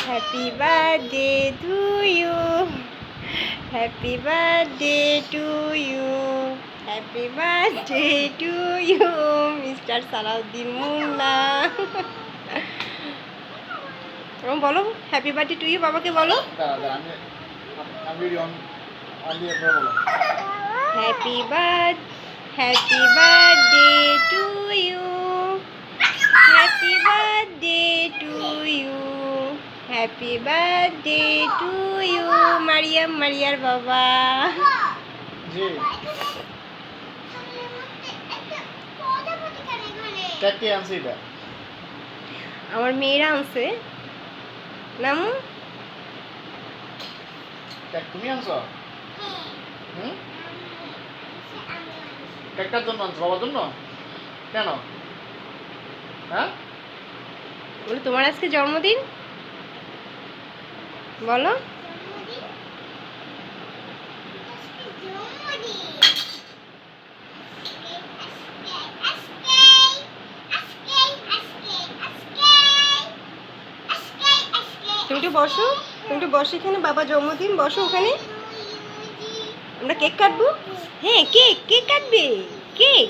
Happy birthday to you, happy birthday to you, happy birthday to you mister Salauddin Munna. বলো happy birthday to you, বাবাকে বলো। Happy birthday to you, happy birthday to you, happy birthday to you Mariam, মারিয়ার বাবা। আমার মেয়েরা আনছে। নামু তুমি আনছো? কেকটার জন্য আনছো, বাবার জন্য? কেন? হ্যাঁ, বলো তোমার আজকে জন্মদিন, বলো। তুমি একটু বসো, তুমি একটু বসো এখানে, বাবা জন্মদিন, বসো ওখানে। আমরা কেক কাটবো। হ্যাঁ কেক, কেক কাটবে, কেক।